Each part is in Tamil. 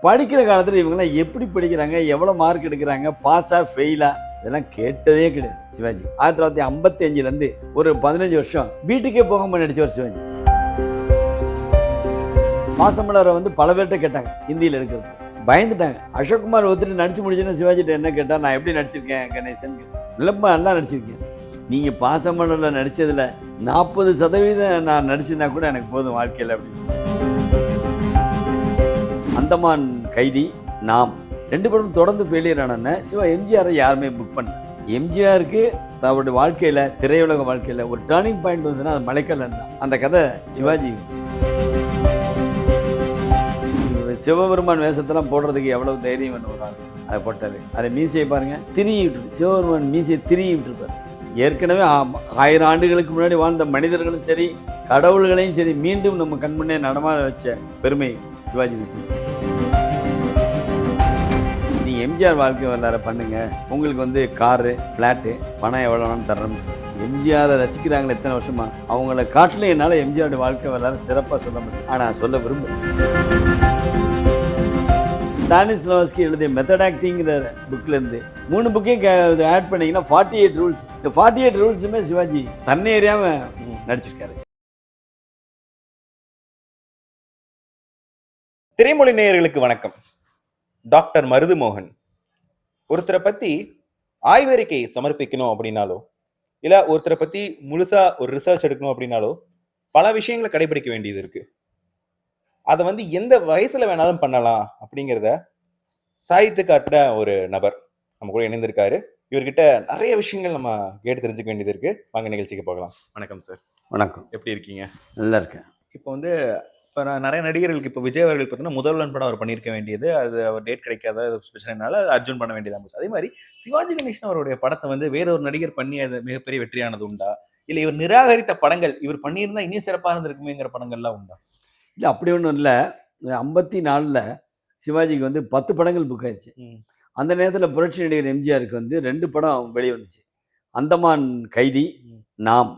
படிக்கிற காலத்தில் இவங்கெல்லாம் எப்படி படிக்கிறாங்க, எவ்வளோ மார்க் எடுக்கிறாங்க, பாஸா ஃபெயிலா, இதெல்லாம் கேட்டதே கிடையாது சிவாஜி. 1955லேருந்து ஒரு 15 வருஷம் வீட்டுக்கே போகாம நடிச்சவர் சிவாஜி. பாசமலரை பல பேர்கிட்ட கேட்டாங்க ஹிந்தியில் எடுக்கிறது, பயந்துட்டாங்க. அசோக்குமார் ஒருத்தர் நடிச்சு முடிச்சுன்னா சிவாஜிட்ட என்ன கேட்டால், நான் எப்படி நடிச்சிருக்கேன் கணேசன் கேட்டேன். இல்லைப்பா நல்லா நடிச்சிருக்கேன், நீங்கள் பாசமலரில் நடித்ததில் 40% நான் நடிச்சிருந்தா கூட எனக்கு போதும் வாழ்க்கையில் அப்படின்னு சொல்லி. அந்தமான் கைதி, நாம் 2 படம் தொடர்ந்து ஃபெயிலியர் ஆன சிவா எம்ஜிஆரை யாருமே புக் பண்ணல. எம்ஜிஆருக்கு தன்னுடைய வாழ்க்கையில், திரையுலக வாழ்க்கையில் ஒரு டேர்னிங் பாயிண்ட் வந்ததுன்னா அது மலைக்கல்லன் தான். அந்த கதை சிவாஜி. சிவபெருமான் வேஷத்தெல்லாம் போடுறதுக்கு எவ்வளவு தைரியம் வேணும் ஒரு ஆள், அதை போட்டாரு. அதை மீசையை பாருங்க, திரியை விட்டு சிவபெருமான் மீசையை திரியை விட்டுருப்பாரு. ஏற்கனவே 1000 ஆண்டுகளுக்கு முன்னாடி வாழ்ந்த மனிதர்களும் சரி, கடவுள்களையும் சரி, மீண்டும் நம்ம கண்முன்னே நடமாட வச்ச பெருமை சிவாஜி வச்சு. நீ எம்ஜிஆர் வாழ்க்கை வரலாறு பண்ணுங்க, உங்களுக்கு காரு, ஃப்ளாட்டு, பணம் எவ்வளோன்னு தர்றோம்னு சொல்லி எம்ஜிஆரை ரசிக்கிறாங்களே எத்தனை வருஷமா. அவங்கள காட்டிலும் என்னால் எம்ஜிஆரோட வாழ்க்கை வரலாறு சிறப்பாக சொல்ல முடியும். ஆனால் சொல்ல விரும்புகிறேன். ஸ்டானிஸ்லாவஸ்கி எழுதிய மெத்தட் ஆக்டிங்கிற புக்லேருந்து 3 புக்கையும் ஆட் பண்ணிங்கன்னா 48 ரூல்ஸ். இந்த 48 ரூல்ஸுமே சிவாஜி தன்னை அறியாமல் நடிச்சிருக்காரு. திரைமொழி நேயர்களுக்கு வணக்கம். டாக்டர் மருதுமோகன் ஒருத்தரை பத்தி ஆய்வறிக்கை சமர்ப்பிக்கணும் அப்படின்னாலோ, இல்ல ஒருத்தரை பத்தி முழுசா ஒரு ரிசர்ச் எடுக்கணும் அப்படின்னாலோ பல விஷயங்களை கடைபிடிக்க வேண்டியது இருக்கு. அதை எந்த வயசுல வேணாலும் பண்ணலாம் அப்படிங்கிறத சாதித்து காட்டுற ஒரு நபர் நம்ம கூட இணைந்திருக்காரு. இவர்கிட்ட நிறைய விஷயங்கள் நம்ம கேட்டு தெரிஞ்சுக்க வேண்டியது இருக்கு. வாங்க நிகழ்ச்சிக்கு போகலாம். வணக்கம் சார். வணக்கம். எப்படி இருக்கீங்க? நல்லா இருக்கேன். இப்போ நிறைய நடிகர்களுக்கு, இப்போ விஜய் அவர்கள் பார்த்தீங்கன்னா முதல்வன் படம் அவர் பண்ணியிருக்க வேண்டியது, அது அவர் டேட் கிடைக்காத பிரச்சனைனால அர்ஜுன் பண்ண வேண்டியதாக போச்சு. அதே மாதிரி சிவாஜி கணேசன் அவருடைய படத்தை வேற ஒரு நடிகர் பண்ணி அது மிகப்பெரிய வெற்றியானது உண்டா, இல்லை இவர் நிராகரித்த படங்கள் இவர் பண்ணியிருந்தா இன்னும் சிறப்பாக இருந்திருக்குமேங்கிற படங்கள்லாம் உண்டா? இல்லை, அப்படி ஒன்றும் இல்லை. 54ல் சிவாஜிக்கு 10 படங்கள் புக் ஆயிடுச்சு. அந்த நேரத்தில் புரட்சி நடிகர் எம்ஜிஆருக்கு 2 படம் வெளியே வந்துச்சு. அந்தமான் கைதி, நாம்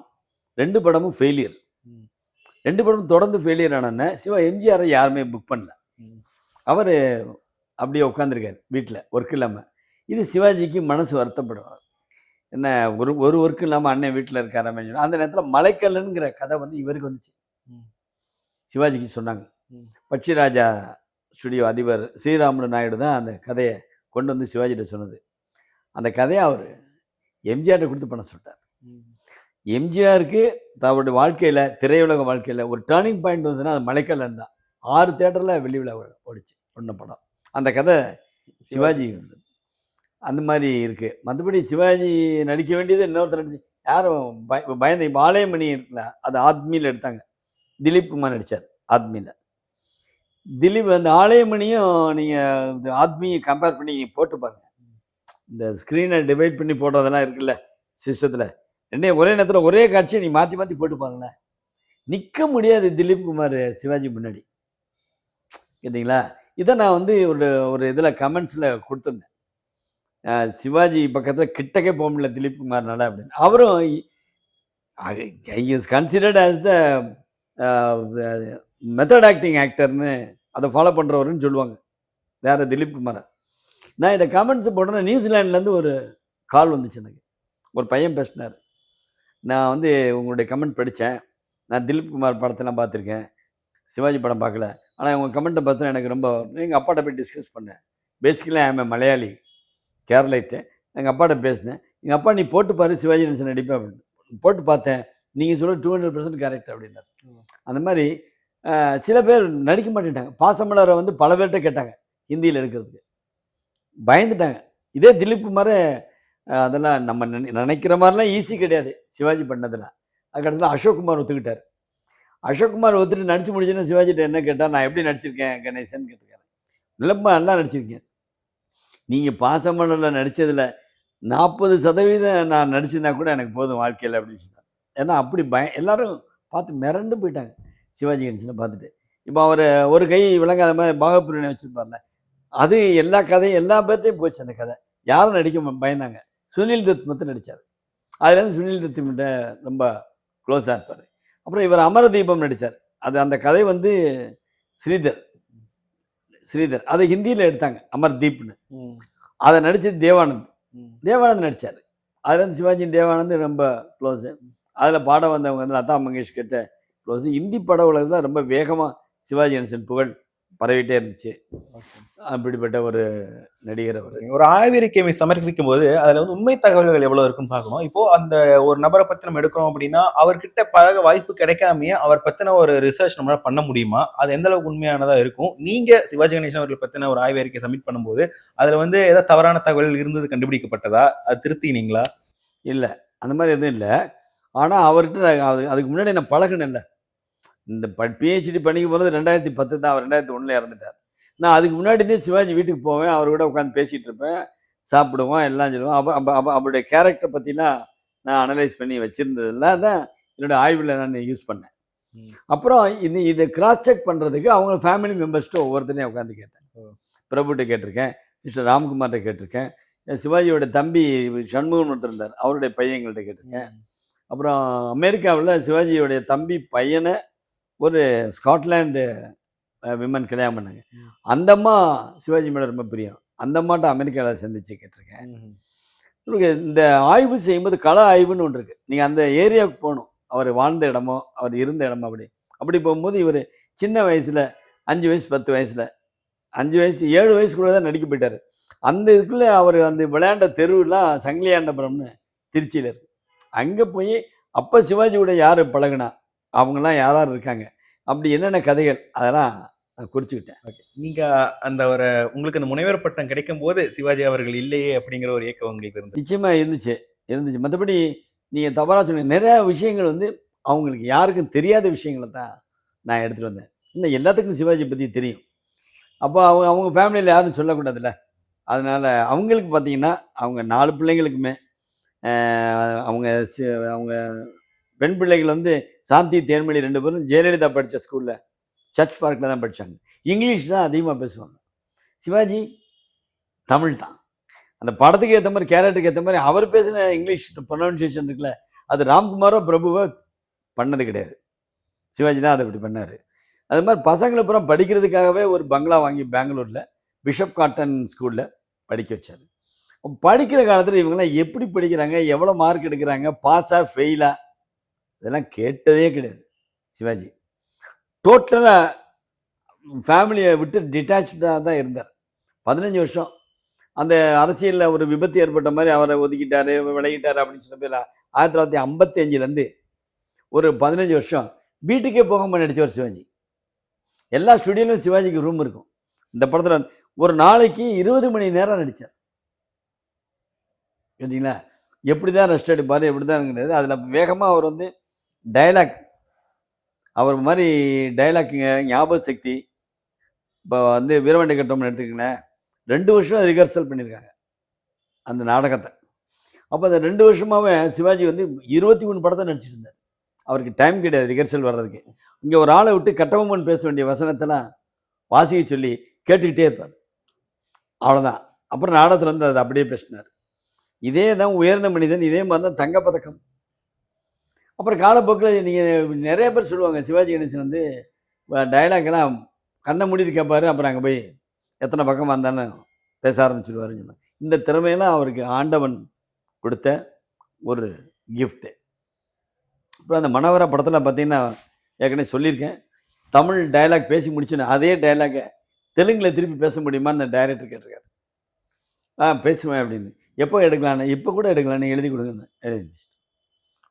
2 படமும் ஃபெயிலியர். 2 படம் தொடர்ந்து ஃபெயிலியர் ஆன சிவா எம்ஜிஆரை யாருமே புக் பண்ணல. அவர் அப்படியே உட்காந்துருக்காரு வீட்டில், ஒர்க் இல்லாமல். இது சிவாஜிக்கு மனசு வருத்தப்படுவார். என்ன ஒரு ஒர்க் இல்லாமல் அண்ணன் வீட்டில் இருக்கார் அப்படின்னு. அந்த நேரத்தில் மலைக்கல்லுங்கிற கதை இவருக்கு வந்துச்சு. சிவாஜிக்கு சொன்னாங்க. பட்சிராஜா ஸ்டுடியோ அதிபர் ஸ்ரீராமுலு நாயுடு தான் அந்த கதையை கொண்டு சிவாஜிகிட்ட சொன்னது. அந்த கதையை அவர் எம்ஜிஆர்கிட்ட கொடுத்து பண்ண சொல்லிட்டார். எம்ஜிஆருக்கு தன்னுடைய வாழ்க்கையில், திரையுலக வாழ்க்கையில் ஒரு டேர்னிங் பாயிண்ட் வந்ததுன்னா அது மலைக்கல்லன் தான். 6 தியேட்டரில் வெள்ளி விழா ஓடிச்சு ஒன்று படம். அந்த கதை சிவாஜி அந்த மாதிரி இருக்குது. மற்றபடி சிவாஜி நடிக்க வேண்டியது இன்னொருத்தர் நடிச்சு யாரும் பயந்த பாளையமணி இருக்குல்ல, அது ஆத்மியில் எடுத்தாங்க. திலீப் குமார் நடித்தார் ஆத்மியில். திலீப் ஆலயமணியும் நீங்கள் ஆத்மியை கம்பேர் பண்ணி போட்டு பாருங்க. இந்த ஸ்க்ரீனை டிவைட் பண்ணி போடுறதெல்லாம் இருக்குல்ல சிஸ்டத்தில், ஒரே நேரத்தில் ஒரே காட்சியை நீ மாற்றி மாற்றி போட்டு பாருங்களேன், நிற்க முடியாது திலீப் குமார் சிவாஜி முன்னாடி. கேட்டிங்களா? இதை நான் ஒரு இதில் கமெண்ட்ஸில் கொடுத்துருந்தேன். சிவாஜி பக்கத்தில் கிட்டக்கே போக முடியல திலீப் குமார்னால அப்படின்னு. அவரும் is considered as the method acting ஆக்டர்னு அதை ஃபாலோ பண்ணுறவருன்னு சொல்லுவாங்க வேறு திலீப் குமாரை. நான் இதை கமெண்ட்ஸ் போட்டேன்னா நியூசிலாண்ட்லேருந்து ஒரு கால் வந்துச்சு எனக்கு. ஒரு பையன் பேசினார், நான் உங்களுடைய கமெண்ட் படித்தேன், நான் திலீப் குமார் படத்தெல்லாம் பார்த்துருக்கேன், சிவாஜி படம் பார்க்கல, ஆனால் உங்கள் கமெண்ட்டை பார்த்தா எனக்கு ரொம்ப, எங்கள் அப்பாட்ட போய் டிஸ்கஸ் பண்ணேன். Basically I am Malayali, Keralite. எங்கள் அப்பாட்ட பேசினேன். எங்கள் அப்பா நீ போட்டு பாரு சிவாஜி கணேசன் நடிப்பேன் அப்படின்னு. போட்டு பார்த்தேன், நீங்கள் சொல்ல 200% கரெக்ட் அப்படின்னார். அந்த மாதிரி சில பேர் நடிக்க மாட்டேன்ட்டாங்க. பாசமலரை பல பேர்கிட்ட கேட்டாங்க ஹிந்தியில் எடுக்கிறதுக்கு, பயந்துட்டாங்க. இதே திலீப் குமார் அதெல்லாம் நம்ம நினைக்கிற மாதிரிலாம் ஈஸி கிடையாது சிவாஜி பண்ணதில். அது கடைசியில் அசோக்குமார் ஒத்துக்கிட்டார். அசோக்குமார் ஒத்துட்டு நடிச்சு முடிச்சுன்னா சிவாஜிட்ட என்ன கேட்டால், நான் எப்படி நடிச்சிருக்கேன் கணேசன் கேட்டிருக்காரு. இல்லைப்பா நல்லா நடிச்சிருக்கேன், நீங்கள் பாசமலரில் நடித்ததில் 40% நான் நடிச்சிருந்தா கூட எனக்கு போதும் வாழ்க்கையில் அப்படின்னு சொன்னார். ஏன்னா அப்படி எல்லாரும் பார்த்து மிரண்டு போயிட்டாங்க சிவாஜி கணேசனை பார்த்துட்டு. இப்போ அவர் ஒரு கை விளங்காத மாதிரி பாகப்பிரிவினை வச்சுருப்பார்ல, அது எல்லா கதையும் எல்லா பேர்ட்டையும் போச்சு. அந்த கதை யாரும் நடிக்க பயந்தாங்க. சுனில் தத் மட்டும் நடித்தார். அதுலேருந்து சுனில் தத்துக்கிட்ட ரொம்ப க்ளோஸாக இருப்பார். அப்புறம் இவர் அமரதீபம் நடித்தார். அது அந்த கதை ஸ்ரீதர் ஸ்ரீதர். அதை ஹிந்தியில் எடுத்தாங்க, அமர்தீப்னு. ம். அதை நடிச்சது தேவானந்த். ம். தேவானந்த் நடித்தார். அதில் வந்து சிவாஜி தேவானந்த் ரொம்ப க்ளோஸு. அதில் பாட வந்தவங்க வந்து லதா மங்கேஷ்கர்கிட்ட க்ளோஸு. ஹிந்தி பட உலகத்தில் ரொம்ப வேகமாக சிவாஜி கணேசன் புகழ் பரவிட்டே இருந்துச்சு. ஓகே. அப்படிப்பட்ட ஒரு நடிகர் அவர். ஒரு ஆய்வறிக்கை சமர்ப்பிக்கும் போது அதுல வந்து உண்மை தகவல்கள் எவ்வளவு இருக்குன்னு பார்க்கணும். இப்போ அந்த ஒரு நபரை பத்தி நம்ம எடுக்கிறோம் அப்படின்னா அவர்கிட்ட பழக வாய்ப்பு கிடைக்காமயே அவர் பத்தின ஒரு ரிசர்ச் நம்மளால பண்ண முடியுமா? அது எந்த அளவுக்கு உண்மையானதா இருக்கும்? நீங்க சிவாஜி கணேசன் அவர்கள் பத்தின ஒரு ஆய்வறிக்கை சப்மிட் பண்ணும்போது அதுல வந்து ஏதாவது தவறான தகவல்கள் இருந்தது கண்டுபிடிக்கப்பட்டதா? அது திருத்தினீங்களா? இல்லை, அந்த மாதிரி எதுவும் இல்லை. ஆனால் அவர்கிட்ட அதுக்கு முன்னாடி நான் பழகினேன்ல. இந்த பிஹெச்டி பண்ணிக்க போகிறது 2010 தான். அவர் 2001 இறந்துட்டார். நான் அதுக்கு முன்னாடியே சிவாஜி வீட்டுக்கு போவேன், அவர் கூட உட்காந்து பேசிகிட்டு இருப்பேன், சாப்பிடுவோம், எல்லாம் சொல்லுவோம். அவருடைய கேரக்டரை பற்றிலாம் நான் அனலைஸ் பண்ணி வச்சுருந்ததெல்லாம் தான் என்னோடய ஆய்வில் நான் யூஸ் பண்ணேன். அப்புறம் இதை கிராஸ் செக் பண்ணுறதுக்கு அவங்க ஃபேமிலி மெம்பர்ஸ்ட்டு ஒவ்வொருத்தரையும் உட்காந்து கேட்டேன். பிரபுகிட்ட கேட்டிருக்கேன், மிஸ்டர் ராம்குமார்கிட்ட கேட்டிருக்கேன், சிவாஜியோட தம்பி சண்முகன் ஒருத்தர் இருந்தார், அவருடைய பையன்கள்ட்ட கேட்டிருக்கேன். அப்புறம் அமெரிக்காவில் சிவாஜியோடைய தம்பி பையனை ஒரு ஸ்காட்லாண்டு விமன் கல்யாணம் பண்ணாங்க. அந்த அம்மா சிவாஜி மேலே ரொம்ப பிரியம். அந்த அம்மாட்ட அமெரிக்காவில் சந்தித்து கேட்டிருக்கேன். இந்த ஆய்வு செய்யும்போது கள ஆய்வுன்னு ஒன்று இருக்குது. நீங்கள் அந்த ஏரியாவுக்கு போகணும், அவர் வாழ்ந்த இடமோ அவர் இருந்த இடமோ. அப்படி போகும்போது இவர் சின்ன வயசில் 5 வயசு 10 வயசில் 5 வயசு 7 வயசுக்குள்ளே தான் நடிக்க போயிட்டார். அந்த இதுக்குள்ளே அவர் அந்த விளையாண்ட தெருவுலாம் சங்கிலியாண்டபுரம்னு திருச்சியில் இருக்குது. அங்கே போய் அப்போ சிவாஜியோட யார் பழகுனா, அவங்களாம் யார் இருக்காங்க, அப்படி என்னென்ன கதைகள், அதெல்லாம் நான் குறிச்சுக்கிட்டேன். ஓகே. நீங்க அந்த ஒரு உங்களுக்கு அந்த முனைவர் பட்டம் கிடைக்கும் போது சிவாஜி அவர்கள் இல்லையே அப்படிங்கிற ஒரு ஏக்கம் உங்களுக்கு இருந்தது? நிச்சயமாக இருந்துச்சு. மற்றபடி நீங்கள் தவறாக சொன்னீங்க. நிறையா விஷயங்கள் வந்து அவங்களுக்கு யாருக்கும் தெரியாத விஷயங்களை தான் நான் எடுத்துகிட்டு வந்தேன். இன்னும் எல்லாத்துக்கும் சிவாஜி பற்றி தெரியும். அப்போ அவங்க ஃபேமிலியில் யாரும் சொல்லக்கூடாதுல்ல. அதனால் அவங்களுக்கு பார்த்தீங்கன்னா அவங்க 4 பிள்ளைங்களுக்குமே அவங்க அவங்க பெண் பிள்ளைகள் வந்து சாந்தி தேன்மொழி 2 பேரும் ஜெயலலிதா படித்த ஸ்கூலில் சர்ச் பார்க்கில் தான் படித்தாங்க. இங்கிலீஷ் தான் அதிகமாக பேசுவாங்க. சிவாஜி தமிழ் தான். அந்த படத்துக்கு ஏற்ற மாதிரி, கேரக்டருக்கு ஏற்ற மாதிரி அவர் பேசின இங்கிலீஷ் ப்ரொனவுன்சியேஷன் இருக்குல்ல, அது ராம்குமாரோ பிரபுவோ பண்ணது கிடையாது. சிவாஜி தான் அதை அப்படி பண்ணார். அது மாதிரி பசங்களை அப்புறம் படிக்கிறதுக்காகவே ஒரு பங்களா வாங்கி பெங்களூரில் பிஷப் காட்டன் ஸ்கூலில் படிக்க வச்சார். படிக்கிற காலத்தில் இவங்கெல்லாம் எப்படி படிக்கிறாங்க, எவ்வளோ மார்க் எடுக்கிறாங்க, பாஸா ஃபெயிலா, இதெல்லாம் கேட்டதே கிடையாது. சிவாஜி டோட்டலாக ஃபேமிலியை விட்டு டிட்டாச்சாக தான் இருந்தார். 15 வருஷம் அந்த அரசியலில் ஒரு விபத்து ஏற்பட்ட மாதிரி அவரை ஒதுக்கிட்டார், விலகிட்டார் அப்படின்னு சொன்ன பேர் 1955 ஒரு 15 வருஷம் வீட்டுக்கே போகாமல் நடித்தவர் சிவாஜி. எல்லா ஸ்டுடியோலையும் சிவாஜிக்கு ரூம் இருக்கும். இந்த படத்தில் ஒரு நாளைக்கு 20 மணி நேரம் நடித்தார். கேட்டிங்களா? எப்படி தான் ரெஸ்ட் எடுப்பார், எப்படி தான் கிடையாது. அதில் வேகமாக அவர் வந்து டைலாக், அவர் மாதிரி டைலாக்குங்க, ஞாபக சக்தி. இப்போ வந்து வீரவண்டி கட்டம்னு எடுத்துக்கிங்களேன், 2 வருஷம் ரிஹர்சல் பண்ணியிருக்காங்க அந்த நாடகத்தை. அப்போ அந்த 2 வருஷமாகவே சிவாஜி வந்து 23 படத்தை நடிச்சிட்டு இருந்தார். அவருக்கு டைம் கிடையாது ரிஹர்சல் வர்றதுக்கு. இங்கே ஒரு ஆளை விட்டு கட்டபொம்மன் பேச வேண்டிய வசனத்தெல்லாம் வாசிக்க சொல்லி கேட்டுக்கிட்டே இருப்பார். அவ்வளோதான். அப்புறம் நாடகத்தில் வந்து அதை அப்படியே பேசினார். இதே தான் உயர்ந்த மனிதன், இதே மாதிரி தான் தங்கப்பதக்கம். அப்புறம் காலப்போக்கில் நீங்கள் நிறைய பேர் சொல்லுவாங்க, சிவாஜி கணேசன் வந்து டைலாக்லாம் கண்ணை மூடிட்டு கேட்பார், அப்புறம் அங்கே போய் எத்தனை பக்கமாக இருந்தாலும் பேச ஆரம்பிச்சிடுவாருன்னு சொன்னாங்க. இந்த திறமையெல்லாம் அவருக்கு ஆண்டவன் கொடுத்த ஒரு கிஃப்ட்டு. அப்புறம் அந்த மனோகரா படத்தில் பார்த்தீங்கன்னா, ஏற்கனவே சொல்லியிருக்கேன், தமிழ் டைலாக் பேசி முடிச்சுன்னு அதே டைலாக்கை தெலுங்கில் திருப்பி பேச முடியுமான்னு அந்த டைரக்டர் கேட்டிருக்காரு. பேசுவேன் அப்படின்னு. எப்போ எடுக்கலான்னு, இப்போ கூட எடுக்கலான்னு எழுதி கொடுங்கன்னு எழுதி வச்சுட்டு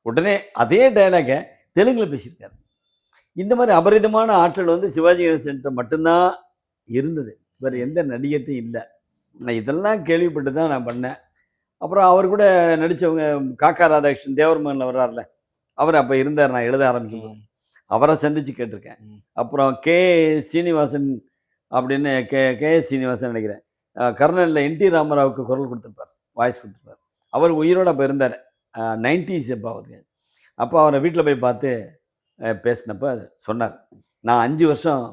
உடனே அதே டைலாக்கை தெலுங்கில் பேசியிருக்காரு. இந்த மாதிரி அபரிதமான ஆற்றல் வந்து சிவாஜி கணேசன்கிட்ட மட்டும்தான் இருந்தது, வேறு எந்த நடிகர்ட்டும் இல்லை. நான் இதெல்லாம் கேள்விப்பட்டு தான் நான் பண்ணேன். அப்புறம் அவர் கூட நடித்தவங்க காக்கா ராதாகிருஷ்ணன் தேவர்மனில் வர்றார்ல, அவர் அப்போ இருந்தார். நான் எழுத ஆரம்பிக்கும் அவரை சந்தித்து கேட்டிருக்கேன். அப்புறம் கே சீனிவாசன் அப்படின்னு கேஎஸ் சீனிவாசன் நினைக்கிறேன், கர்னலில் என்டி ராமராவுக்கு குரல் கொடுத்துருப்பார், வாய்ஸ் கொடுத்துருப்பார். அவர் உயிரோடு அப்போ இருந்தார், 90s அப்போ அவருக்கு. அப்போ அவரை வீட்டில் போய் பார்த்து பேசினப்போ சொன்னார், நான் 5 வருஷம்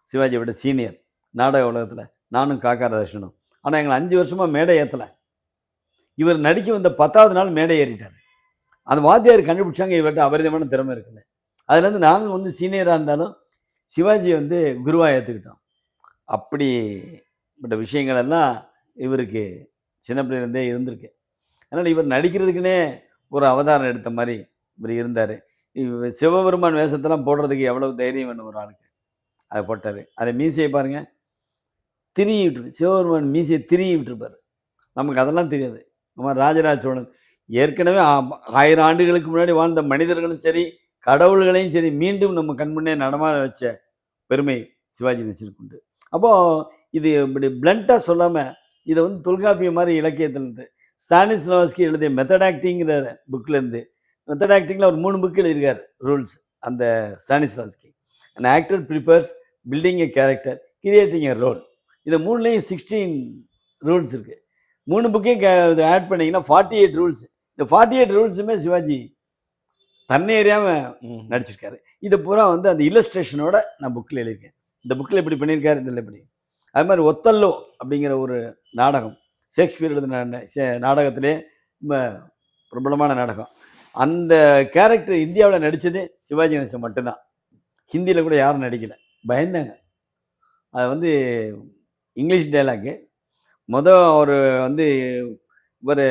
சிவாஜியை விட சீனியர் நாடக உலகத்தில், நானும் காக்கா ராதாகிருஷ்ணனும். ஆனால் எங்களை 5 வருஷமாக மேடை ஏற்றலை. இவர் நடிக்க வந்த 10வது நாள் மேடை ஏறிட்டார். அந்த வாத்தியார் கண்டுபிடிச்சாங்க இவர்கிட்ட அபரிதமான திறமை இருக்குன்னு. அதுலேருந்து நாங்கள் வந்து சீனியராக இருந்தாலும் சிவாஜியை வந்து குருவாக ஏற்றுக்கிட்டோம். அப்படிப்பட்ட விஷயங்கள் எல்லாம் இவருக்கு சின்ன பிள்ளையிலேருந்தே இருந்திருக்கு. அதனால் இவர் நடிக்கிறதுக்குன்னே ஒரு அவதாரம் எடுத்த மாதிரி இவர் இருந்தார். சிவபெருமான் வேஷத்தெல்லாம் போடுறதுக்கு எவ்வளவு தைரியம் வேணும் ஒரு ஆளுக்கு, அதை போட்டார். அதை மீசையை பாருங்கள், திரிவி விட்டுருக்கு. சிவபெருமான் மீசையை திரிவி விட்டுருப்பார். நமக்கு அதெல்லாம் தெரியாது. நம்ம ராஜராஜ சோழன் ஏற்கனவே 1000 ஆண்டுகளுக்கு முன்னாடி வாழ்ந்த மனிதர்களும் சரி, கடவுள்களையும் சரி, மீண்டும் நம்ம கண்முன்னே நடமாட வச்ச பெருமை சிவாஜி கணேசனுக்கு உண்டு. அப்போது இது இப்படி பிளண்ட்டாக சொல்லாமல் இதை வந்து தொல்காப்பியம் மாதிரி இலக்கியத்திலேருந்து ஸ்டானிஸ்லாவஸ்கி எழுதிய மெத்தட் ஆக்டிங்கிற புக்கிலேருந்து, மெத்தட் ஆக்டிங்கில் ஒரு 3 புக்கு எழுதியிருக்கார் ரூல்ஸ். அந்த ஸ்டானிஸ்லாவஸ்கி an actor prepares building a character, creating a role. இது 3லேயும் 16 ரூல்ஸ் இருக்குது. 3 புக்கையும் ஆட் பண்ணிங்கன்னா 48 ரூல்ஸ். இந்த 48 ரூல்ஸுமே சிவாஜி தன்னை அறியாமல் நடிச்சிருக்காரு. இதை பூரா வந்து அந்த இல்லஸ்ட்ரேஷனோட நான் புக்கில் எழுதியிருக்கேன். இந்த புக்கில் இப்படி பண்ணியிருக்காரு, இதில் இப்படி. அது மாதிரி ஒத்தல்லோ அப்படிங்கிற ஒரு நாடகம், ஷேக்ஸ்பியர் எழுதின நாடகத்திலே ரொம்ப பிரபலமான நாடகம். அந்த கேரக்டர் இந்தியாவில் நடித்தது சிவாஜி கணேசன் மட்டும்தான். ஹிந்தியில் கூட யாரும் நடிக்கலை, பயந்தாங்க. அது வந்து இங்கிலீஷ் டைலாக்கு. அவர் வந்து இவர்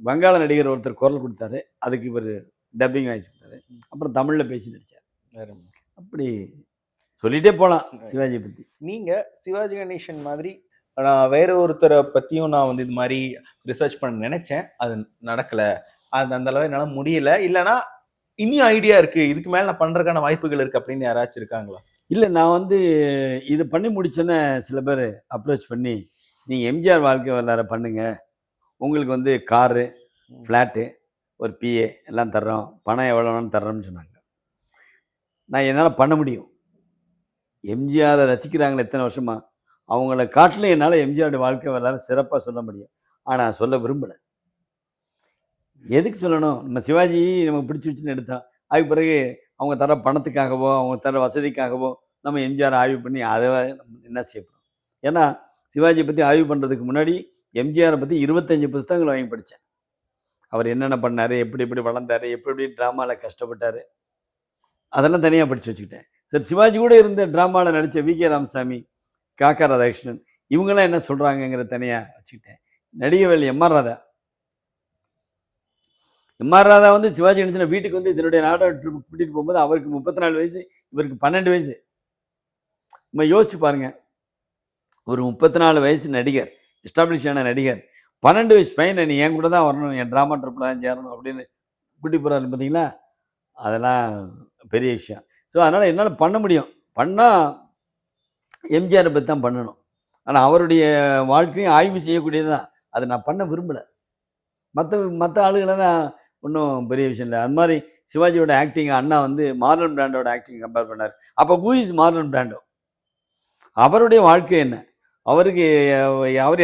வங்காள நடிகர் ஒருத்தர் குரல் கொடுத்தாரு, அதுக்கு இவர் டப்பிங் வாய்ஸ் கொடுத்தாரு. அப்புறம் தமிழில் பேசி நடித்தார். அப்படி சொல்லிகிட்டே போகலாம் சிவாஜியை பற்றி. நீங்கள் சிவாஜி கணேசன் மாதிரி நான் வேற ஒருத்தரை பற்றியும் நான் வந்து இது மாதிரி ரிசர்ச் பண்ண நினச்சேன், அது நடக்கலை, அது அந்த அளவு என்னால் முடியலை, இல்லைனா இனியும் ஐடியா இருக்குது, இதுக்கு மேலே நான் பண்ணுறதுக்கான வாய்ப்புகள் இருக்குது அப்படின்னு யாராச்சும் இருக்காங்களா? இல்லை, நான் வந்து இது பண்ணி முடிச்சோன்னே சில பேர் அப்ரோச் பண்ணி, நீங்கள் எம்ஜிஆர் வாழ்க்கை வரலாறு பண்ணுங்கள், உங்களுக்கு வந்து காரு, ஃப்ளாட்டு, ஒரு பிஏ எல்லாம் தர்றோம், பணம் எவ்வளோ வேணும்னு தர்றோம்னு சொன்னாங்க. நான் என்னால் பண்ண முடியும். எம்ஜிஆரை ரசிக்கிறாங்களே எத்தனை வருஷமாக, அவங்கள காட்டிலும் என்னால் எம்ஜிஆருடைய வாழ்க்கை வரலாறு சிறப்பாக சொல்ல முடியும். ஆனால் சொல்ல விரும்பலை. எதுக்கு சொல்லணும்? நம்ம சிவாஜி நமக்கு பிடிச்சி வச்சுன்னு எடுத்தோம். அதுக்கு பிறகு அவங்க தர பணத்துக்காகவோ அவங்க தர வசதிக்காகவோ நம்ம எம்ஜிஆர் ஆய்வு பண்ணி அதை என்ன செய்யப்படும்? ஏன்னா சிவாஜியை பற்றி ஆய்வு பண்ணுறதுக்கு முன்னாடி எம்ஜிஆரை பற்றி 25 புத்தகங்கள் வாங்கி படித்தேன். அவர் என்னென்ன பண்ணார், எப்படி எப்படி வளர்ந்தார், எப்படி ட்ராமாவில் கஷ்டப்பட்டார், அதெல்லாம் தனியாக படித்து வச்சுக்கிட்டேன். சரி, சிவாஜி கூட இருந்த ட்ராமாவில் நடித்த வி.கே. ராமசாமி, காக்கா ராதாகிருஷ்ணன், இவங்கெல்லாம் என்ன சொல்கிறாங்கங்கிற தனியாக வச்சுக்கிட்டேன். நடிகவேல் எம்.ஆர். ராதா. எம்.ஆர். ராதா வந்து சிவாஜி கணேசனை வீட்டுக்கு வந்து இதனுடைய நாடக ட்ரிப் கூட்டிகிட்டு போகும்போது அவருக்கு 34 வயசு, இவருக்கு 12 வயசு. நம்ம யோசிச்சு பாருங்கள், ஒரு 34 வயசு நடிகர், எஸ்டாப்ளிஷான நடிகர், 12 வயசு பையனை நீ என் கூட தான் வரணும், என் ட்ராமா ட்ரிப்பில் தான் சேரணும் அப்படின்னு கூட்டி போகிறாரு பார்த்தீங்களா? அதெல்லாம் பெரிய விஷயம். ஸோ அதனால் என்னால் பண்ண முடியும். பண்ணால் எம்ஜிஆரை பற்றி தான் பண்ணணும். ஆனால் அவருடைய வாழ்க்கையும் ஆய்வு செய்யக்கூடியது தான். அதை நான் பண்ண விரும்பலை. மற்ற ஆளுகளெல்லாம் ஒன்றும் பெரிய விஷயம் இல்லை. அது மாதிரி சிவாஜியோட ஆக்டிங் அண்ணா வந்து மார்லன் பிராண்டோட ஆக்டிங் கம்பேர் பண்ணார். அப்போ ஹூ இஸ் மார்லன் பிராண்டோ? அவருடைய வாழ்க்கை என்ன? அவர்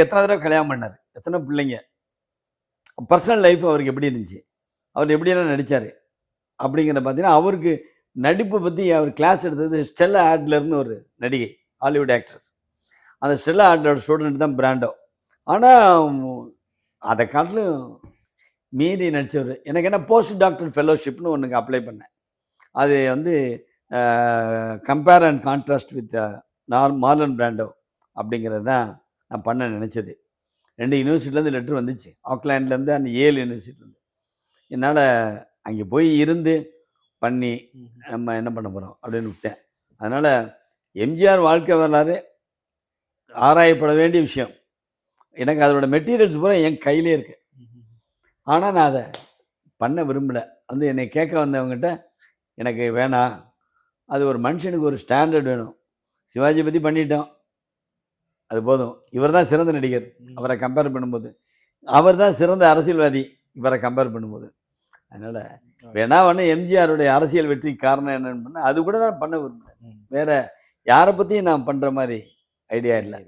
எத்தனை தடவை கல்யாணம் பண்ணார், எத்தனை பிள்ளைங்க, பர்சனல் லைஃப் அவருக்கு எப்படி இருந்துச்சு, அவர் எப்படியெல்லாம் நடித்தார் அப்படிங்கிற பார்த்தீங்கன்னா, அவருக்கு நடிப்பை பற்றி அவர் கிளாஸ் எடுத்தது ஸ்டெல்லா ஆட்லர்னு ஒரு நடிகை, ஹாலிவுட் ஆக்ட்ரஸ். அந்த ஸ்டெல்லா ஆட்லரோட ஸ்டூடெண்ட் தான் பிராண்டோ. ஆனால் அதை காட்டிலும் மீறி நடித்தவர். எனக்கு என்ன போஸ்ட் டாக்டர் ஃபெலோஷிப்னு ஒன்றுக்கு அப்ளை பண்ணேன். அது வந்து compare and contrast with Marlon Brando அப்படிங்கிறது தான் நான் பண்ண நினச்சது. 2 யூனிவர்சிட்டிலேருந்து லெட்ரு வந்துச்சு, ஆக்லாண்ட்லேருந்து அந்த ஏல் யூனிவர்சிட்டிலேருந்து. என்னால் அங்கே போய் இருந்து பண்ணி நம்ம என்ன பண்ண போகிறோம் அப்படின்னு விட்டேன். அதனால் எம்ஜிஆர் வாழ்க்கை வரலாறு ஆராயப்பட வேண்டிய விஷயம். எனக்கு அதோட மெட்டீரியல்ஸ் பூரா என் கையிலே இருக்குது. ஆனால் நான் அதை பண்ண விரும்பலை. வந்து என்னை கேட்க வந்தவங்ககிட்ட எனக்கு வேணாம், அது ஒரு மனுஷனுக்கு ஒரு ஸ்டாண்டர்ட் வேணும். சிவாஜி பற்றி பண்ணிட்டோம், அது போதும். இவர் தான் சிறந்த நடிகர் அவரை கம்பேர் பண்ணும்போது, அவர் தான் சிறந்த அரசியல்வாதி இவரை கம்பேர் பண்ணும்போது. அதனால் வேணா எம்ஜிஆருடைய அரசியல் வெற்றி காரணம் என்னன்னு பண்ணால் அது கூட நான் பண்ண விரும்புகிறேன். வேறு யாரை பற்றியும் நான் பண்ணுற மாதிரி ஐடியா இல்லை.